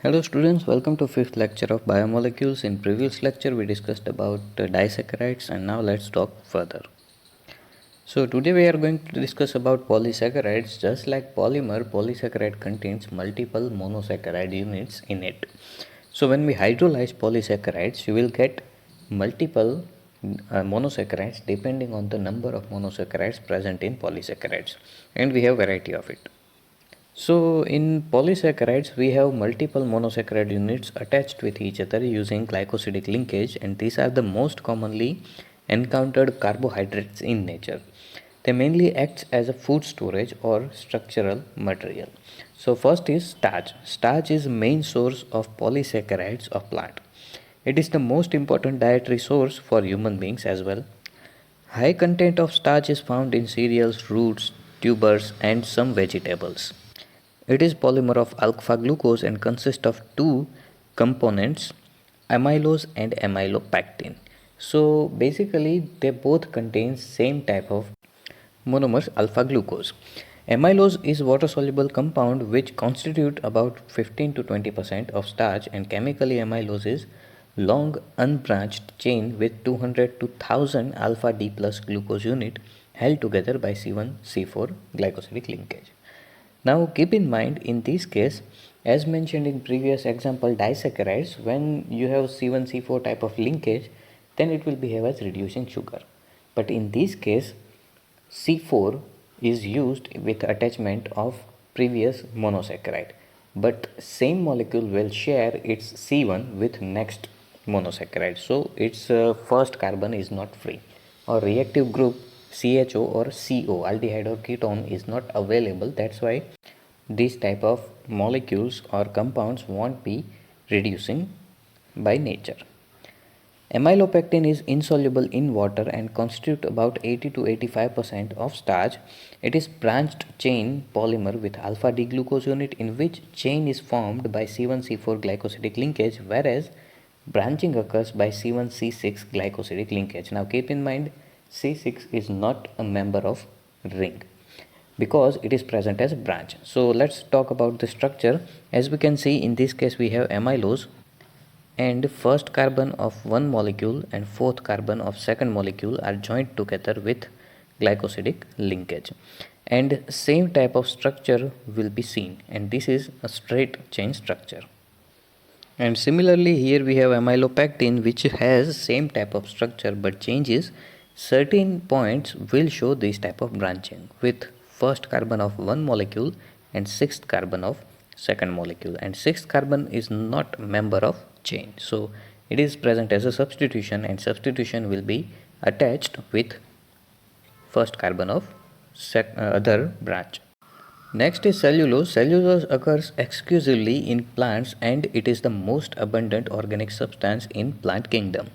Hello students, welcome to fifth lecture of biomolecules. In previous lecture we discussed about disaccharides and now let's talk further. So today we are going to discuss about polysaccharides. Just like polymer, polysaccharide contains multiple monosaccharide units in it. So when we hydrolyze polysaccharides, you will get multiple monosaccharides depending on the number of monosaccharides present in polysaccharides, and we have variety of it. So in polysaccharides, we have multiple monosaccharide units attached with each other using glycosidic linkage, and these are the most commonly encountered carbohydrates in nature. They mainly act as a food storage or structural material. So first is starch. Starch is main source of polysaccharides of plant. It is the most important dietary source for human beings as well. High content of starch is found in cereals, roots, tubers, and some vegetables. It is polymer of alpha glucose and consists of two components, amylose and amylopectin. So basically they both contain same type of monomers alpha glucose. Amylose is water soluble compound which constitute about 15 to 20% of starch, and chemically amylose is long unbranched chain with 200 to 1000 alpha D plus glucose unit held together by C1C4 glycosidic linkage. Now keep in mind in this case, as mentioned in previous example disaccharides, when you have C1C4 type of linkage, then it will behave as reducing sugar. But in this case, C4 is used with attachment of previous monosaccharide, but same molecule will share its C1 with next monosaccharide, so its first carbon is not free, or reactive group CHO or CO aldehyde or ketone is not available. That's why these type of molecules or compounds won't be reducing by nature. Amylopectin is insoluble in water and constitute about 80 to 85% of starch. It is branched chain polymer with alpha D glucose unit in which chain is formed by C1C4 glycosidic linkage, whereas branching occurs by C1C6 glycosidic linkage. Now keep in mind C6 is not a member of ring because it is present as a branch. So let's talk about the structure. As we can see in this case we have amylose, and first carbon of one molecule and fourth carbon of second molecule are joined together with glycosidic linkage, and same type of structure will be seen, and this is a straight chain structure. And similarly here we have amylopectin which has same type of structure but changes certain points will show this type of branching with first carbon of one molecule and sixth carbon of second molecule, and sixth carbon is not member of chain, so it is present as a substitution, and substitution will be attached with first carbon of other branch. Next is cellulose. Cellulose occurs exclusively in plants and it is the most abundant organic substance in plant kingdom.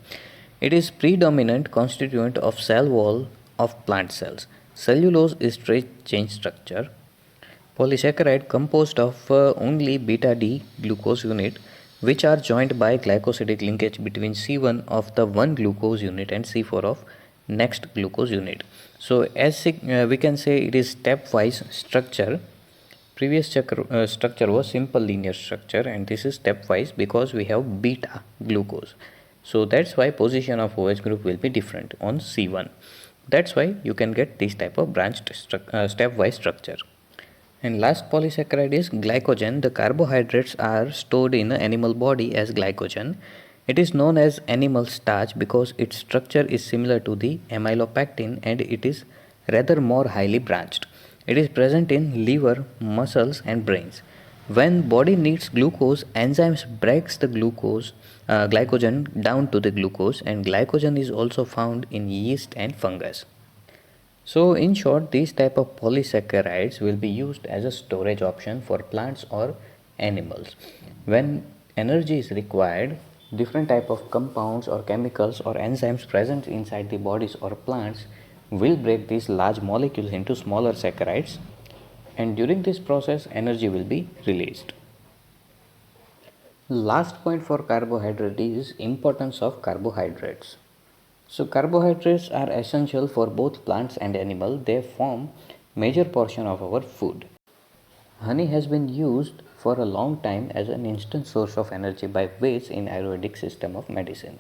It is predominant constituent of cell wall of plant cells. Cellulose is straight chain structure. Polysaccharide composed of only beta D glucose unit which are joined by glycosidic linkage between C1 of the one glucose unit and C4 of next glucose unit. So as we can say it is stepwise structure. Previous structure was simple linear structure and this is stepwise because we have beta glucose. So that's why position of OH group will be different on C1. That's why you can get this type of branched stepwise structure. And last polysaccharide is glycogen. The carbohydrates are stored in the animal body as glycogen. It is known as animal starch because its structure is similar to the amylopectin and it is rather more highly branched. It is present in liver, muscles and brains. When body needs glucose, enzymes breaks the glycogen down to the glucose, and glycogen is also found in yeast and fungus. So in short, these type of polysaccharides will be used as a storage option for plants or animals. When energy is required, different type of compounds or chemicals or enzymes present inside the bodies or plants will break these large molecules into smaller saccharides, and during this process energy will be released. Last point for carbohydrate is importance of carbohydrates. So carbohydrates are essential for both plants and animal. They form major portion of our food. Honey has been used for a long time as an instant source of energy by Vedic in Ayurvedic system of medicine.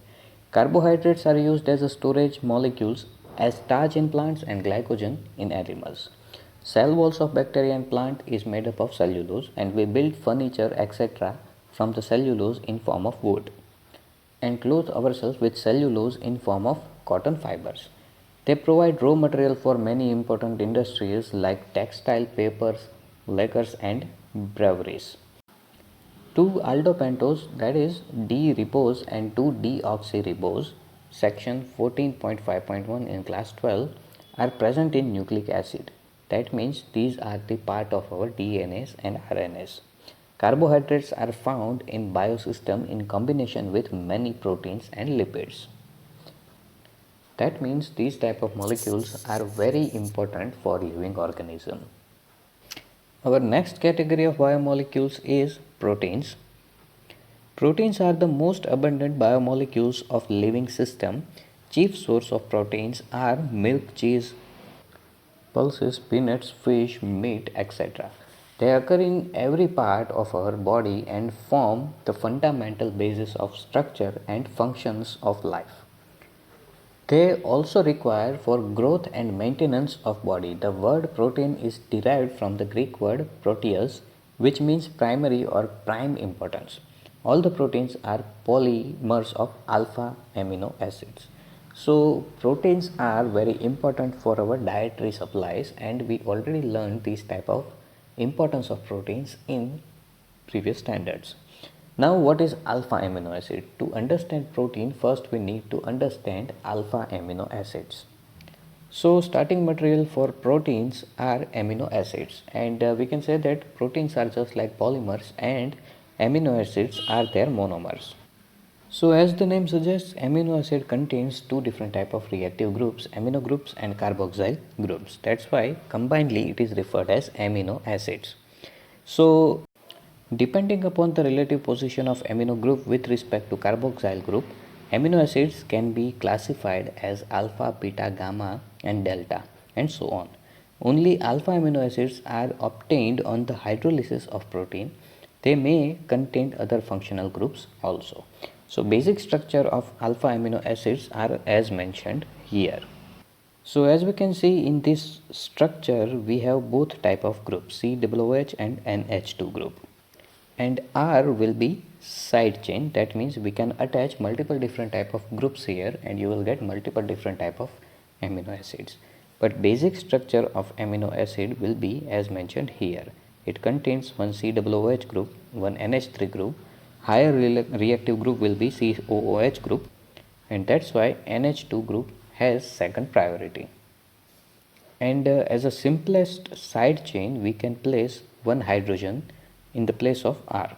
Carbohydrates are used as a storage molecules as starch in plants and glycogen in animals. Cell walls of bacteria and plant is made up of cellulose, and we build furniture etc. from the cellulose in form of wood and clothe ourselves with cellulose in form of cotton fibers. They provide raw material for many important industries like textile, papers, lacquers and breweries. 2-aldopentose, that is D-ribose and 2-deoxyribose, section 14.5.1 in class 12, are present in nucleic acid. That means these are the part of our DNAs and RNAs. Carbohydrates are found in biosystem in combination with many proteins and lipids. That means these type of molecules are very important for living organism. Our next category of biomolecules is proteins. Proteins are the most abundant biomolecules of living system. Chief source of proteins are milk, cheese, pulses, peanuts, fish, meat, etc. They occur in every part of our body and form the fundamental basis of structure and functions of life. They also require for growth and maintenance of body. The word protein is derived from the Greek word proteus, which means primary or prime importance. All the proteins are polymers of alpha amino acids. So proteins are very important for our dietary supplies, and we already learned this type of importance of proteins in previous standards. Now, what is alpha amino acid? To understand protein, first we need to understand alpha amino acids. So, starting material for proteins are amino acids, and we can say that proteins are just like polymers and amino acids are their monomers. So, as the name suggests, amino acid contains two different type of reactive groups, amino groups and carboxyl groups. That's why combinedly it is referred as amino acids. So, depending upon the relative position of amino group with respect to carboxyl group, amino acids can be classified as alpha, beta, gamma and delta and so on. Only alpha amino acids are obtained on the hydrolysis of protein. They may contain other functional groups also. So basic structure of alpha amino acids are as mentioned here. So as we can see in this structure, we have both type of groups, COOH and NH2 group. And R will be side chain. That means we can attach multiple different type of groups here and you will get multiple different type of amino acids. But basic structure of amino acid will be as mentioned here. It contains one COOH group, one NH3 group, higher reactive group will be COOH group, and that's why NH2 group has second priority. And as a simplest side chain, we can place one hydrogen in the place of R.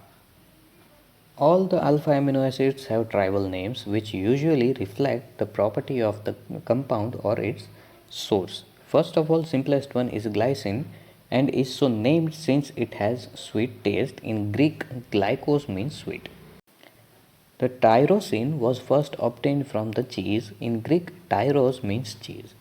All the alpha amino acids have tribal names which usually reflect the property of the compound or its source. First of all, simplest one is glycine and is so named since it has sweet taste. In Greek, glykos means sweet. The tyrosine was first obtained from the cheese. In Greek, tyros means cheese.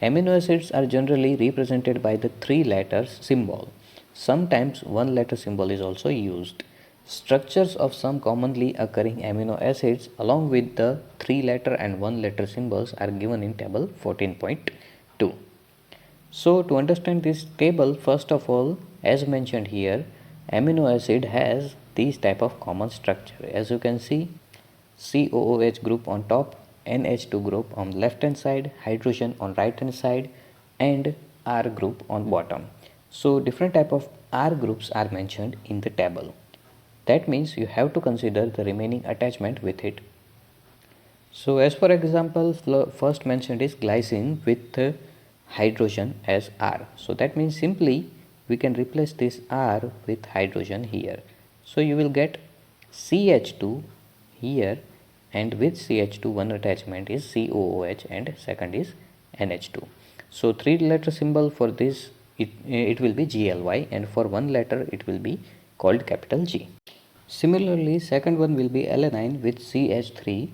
Amino acids are generally represented by the three letters symbol. Sometimes one letter symbol is also used. Structures of some commonly occurring amino acids along with the three letter and one letter symbols are given in table 14.2. So to understand this table, first of all, as mentioned here, amino acid has these type of common structure. As you can see, COOH group on top, NH2 group on left hand side, hydrogen on right hand side and R group on bottom. So different type of R groups are mentioned in the table. That means you have to consider the remaining attachment with it. So as for example, first mentioned is glycine with hydrogen as R. So that means simply we can replace this R with hydrogen here. So you will get CH2 here, and with CH2 one attachment is COOH and second is NH2. So three letter symbol for this it will be GLY, and for one letter it will be called capital G. Similarly, second one will be alanine with CH3.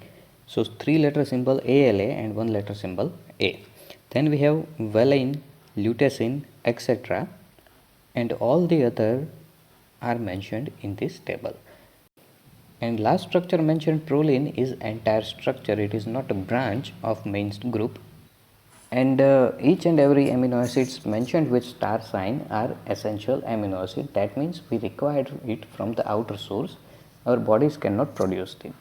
So three letter symbol ALA and one letter symbol A. Then we have valine, lutecin, etc. and all the other are mentioned in this table. And last structure mentioned, proline, is entire structure. It is not a branch of main group. And each and every amino acids mentioned with star sign are essential amino acid. That means we require it from the outer source. Our bodies cannot produce it.